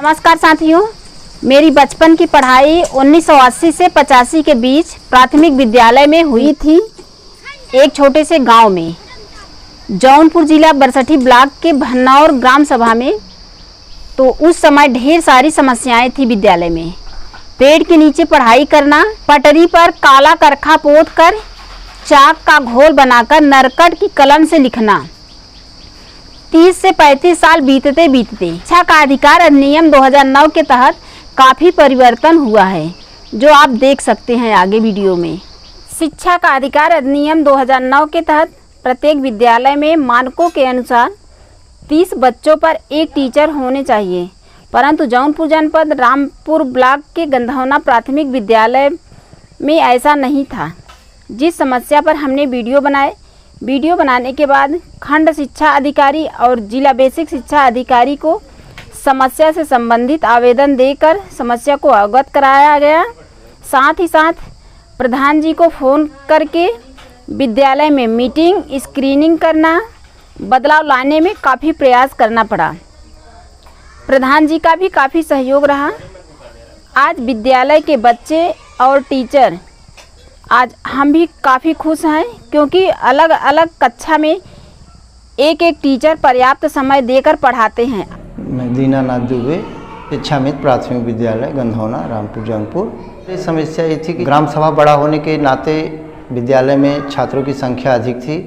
नमस्कार साथियों, मेरी बचपन की पढ़ाई 1980 से 85 के बीच प्राथमिक विद्यालय में हुई थी, एक छोटे से गांव में, जौनपुर जिला बरसठी ब्लॉक के भन्नौर ग्राम सभा में। तो उस समय ढेर सारी समस्याएं थी विद्यालय में। पेड़ के नीचे पढ़ाई करना, पटरी पर काला करखा पोत कर चाक का घोल बनाकर नरकट की कलम से लिखना। 30 से 35 साल बीतते शिक्षा का अधिकार अधिनियम 2009 के तहत काफ़ी परिवर्तन हुआ है, जो आप देख सकते हैं आगे वीडियो में। शिक्षा का अधिकार अधिनियम 2009 के तहत प्रत्येक विद्यालय में मानकों के अनुसार 30 बच्चों पर एक टीचर होने चाहिए, परंतु जौनपुर जनपद रामपुर ब्लॉक के गंधौना प्राथमिक विद्यालय में ऐसा नहीं था। जिस समस्या पर हमने वीडियो बनाने के बाद खंड शिक्षा अधिकारी और जिला बेसिक शिक्षा अधिकारी को समस्या से संबंधित आवेदन देकर समस्या को अवगत कराया गया। साथ ही साथ प्रधान जी को फ़ोन करके विद्यालय में मीटिंग, स्क्रीनिंग करना, बदलाव लाने में काफ़ी प्रयास करना पड़ा। प्रधान जी का भी काफ़ी सहयोग रहा। आज विद्यालय के बच्चे और टीचर, आज हम भी काफ़ी खुश हैं, क्योंकि अलग अलग कक्षा में एक एक टीचर पर्याप्त समय देकर पढ़ाते हैं। मैं दीनानाथ दुबे, शिक्षा मित्र प्राथमिक विद्यालय गंधौना रामपुर जौनपुर। ये समस्या ये थी कि ग्राम सभा बड़ा होने के नाते विद्यालय में छात्रों की संख्या अधिक थी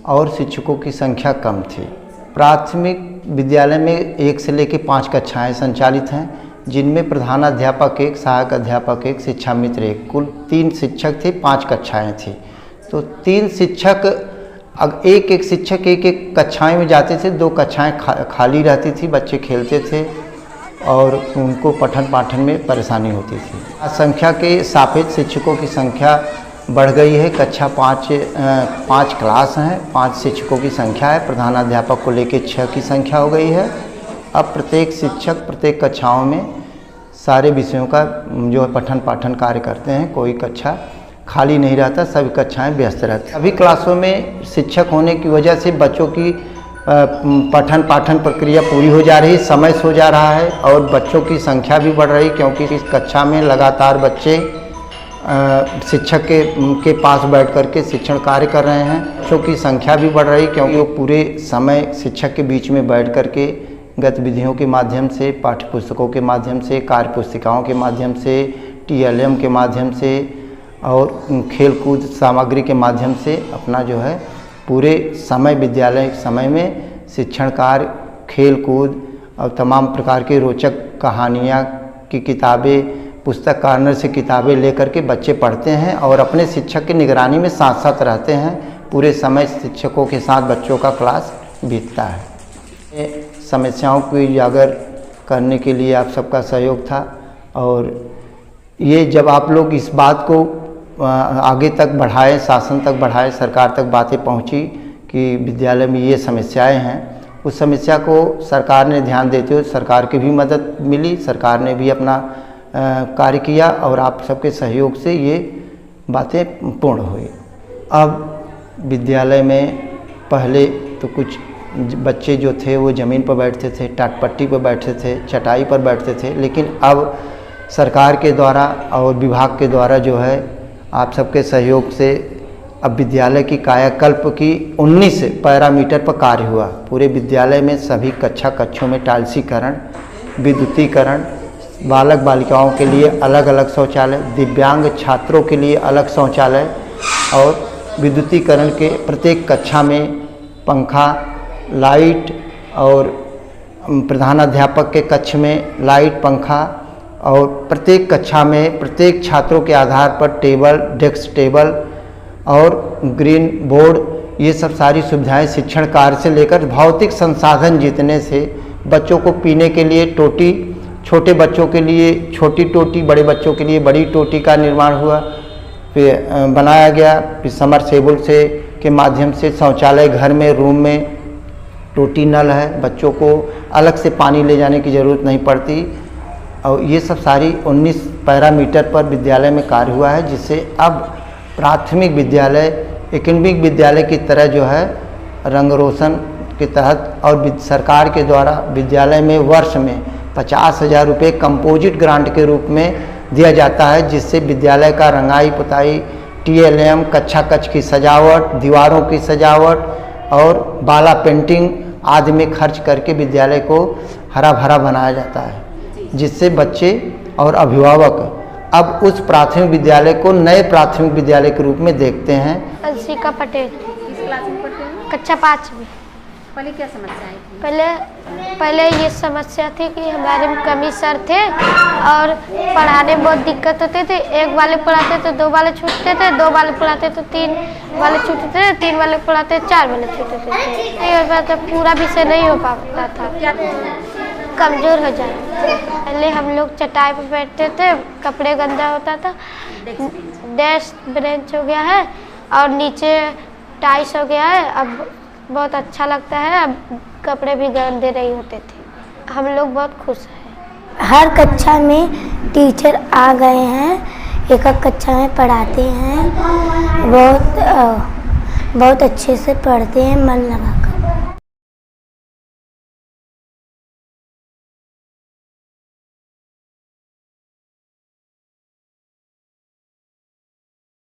और शिक्षकों की संख्या कम थी। प्राथमिक विद्यालय में 1 से लेकर 5 कक्षाएँ संचालित हैं, जिनमें प्रधानाध्यापक 1, सहायक अध्यापक 1, शिक्षा मित्र 1, कुल 3 शिक्षक थे, 5 कक्षाएँ थी। तो 3 शिक्षक, अब एक शिक्षक एक कक्षाएँ में जाते थे, 2 कक्षाएँ खाली रहती थी, बच्चे खेलते थे और उनको पठन पाठन में परेशानी होती थी। संख्या के सापेक्ष शिक्षकों की संख्या बढ़ गई है। कक्षा 5 क्लास हैं, 5 शिक्षकों की संख्या है, प्रधानाध्यापक को लेकर 6 की संख्या हो गई है। अब प्रत्येक शिक्षक प्रत्येक कक्षाओं में सारे विषयों का जो पठन पाठन कार्य करते हैं, कोई कक्षा खाली नहीं रहता, सभी कक्षाएं व्यस्त रहती। सभी क्लासों में शिक्षक होने की वजह से बच्चों की पठन पाठन प्रक्रिया पूरी हो जा रही, समय सो जा रहा है और बच्चों की संख्या भी बढ़ रही, क्योंकि इस कक्षा में लगातार बच्चे शिक्षक के पास बैठ कर के शिक्षण कार्य कर रहे हैं। बच्चों की संख्या भी बढ़ रही, क्योंकि वो पूरे समय शिक्षक के बीच में बैठ कर के गतिविधियों के माध्यम से, पाठ्य पुस्तकों के माध्यम से, कार्य पुस्तिकाओं के माध्यम से, TLM के माध्यम से और खेलकूद सामग्री के माध्यम से अपना जो है पूरे समय, विद्यालय समय में शिक्षण कार्य, खेल कूद और तमाम प्रकार के रोचक कहानियाँ की किताबें, पुस्तक कॉर्नर से किताबें लेकर के बच्चे पढ़ते हैं और अपने शिक्षक की निगरानी में साथ साथ रहते हैं। पूरे समय शिक्षकों के साथ बच्चों का क्लास बीतता है। समस्याओं को उजागर करने के लिए आप सबका सहयोग था और ये जब आप लोग इस बात को आगे तक बढ़ाए, शासन तक बढ़ाए, सरकार तक बातें पहुंची कि विद्यालय में ये समस्याएं हैं, उस समस्या को सरकार ने ध्यान देते हुए सरकार की भी मदद मिली, सरकार ने भी अपना कार्य किया और आप सबके सहयोग से ये बातें पूर्ण हुई। अब विद्यालय में पहले तो कुछ बच्चे जो थे वो ज़मीन पर बैठते थे, टाटपट्टी पर बैठते थे, चटाई पर बैठते थे, लेकिन अब सरकार के द्वारा और विभाग के द्वारा जो है आप सबके सहयोग से अब विद्यालय की कायाकल्प की 19 पैरामीटर पर कार्य हुआ। पूरे विद्यालय में सभी कक्षों में टाइल्सीकरण, विद्युतीकरण, बालक बालिकाओं के लिए अलग अलग शौचालय, दिव्यांग छात्रों के लिए अलग शौचालय और विद्युतीकरण के प्रत्येक कक्षा में पंखा, लाइट और प्रधानाध्यापक के कक्ष में लाइट, पंखा और प्रत्येक कक्षा में प्रत्येक छात्रों के आधार पर टेबल, डेस्क टेबल और ग्रीन बोर्ड, ये सब सारी सुविधाएं शिक्षण कार्य से लेकर भौतिक संसाधन जितने से बच्चों को पीने के लिए टोटी, छोटे बच्चों के लिए छोटी टोटी, बड़े बच्चों के लिए बड़ी टोटी का निर्माण हुआ, फिर बनाया गया। फिर समरसेबुल से के माध्यम से शौचालय घर में, रूम में टोटी नल है, बच्चों को अलग से पानी ले जाने की ज़रूरत नहीं पड़ती। और ये सब सारी 19 पैरामीटर पर विद्यालय में कार्य हुआ है, जिससे अब प्राथमिक विद्यालय एकेडमिक विद्यालय की तरह जो है रंग रोशन के तहत और सरकार के द्वारा विद्यालय में वर्ष में 50,000 रुपये कंपोजिट ग्रांट के रूप में दिया जाता है, जिससे विद्यालय का रंगाई पुताई, TLM, कक्षा कक्ष की सजावट, दीवारों की सजावट और बाला पेंटिंग आदि में खर्च करके विद्यालय को हरा भरा बनाया जाता है, जिससे बच्चे और अभिभावक अब उस प्राथमिक विद्यालय को नए प्राथमिक विद्यालय के रूप में देखते हैं। अंशिका पटेल। किस क्लास में पढ़ते हैं? कक्षा 5 में। पहले क्या समस्या आई थी? पहले ये समस्या थी कि हमारे में कमी सर थे और पढ़ाने में बहुत दिक्कत होती थी। एक वाले पढ़ाते तो 2 वाले छूटते थे, 2 वाले पढ़ाते तो 3 वाले छूटते थे, 3 वाले पढ़ाते 4 वाले छूटते थे। नहीं हो पाता, पूरा विषय नहीं हो पाता था, कमज़ोर हो जाए। पहले हम लोग चटाई पर बैठते थे, कपड़े गंदा होता था, डेस्क बेंच हो गया है और नीचे टाइल्स हो गया है। अब बहुत अच्छा लगता है, अब कपड़े भी गंदे नहीं होते थे। हम लोग बहुत खुश हैं। हर कक्षा में टीचर आ गए हैं, एक एक कक्षा में पढ़ाते हैं, बहुत अच्छे से पढ़ते हैं, मन लगा।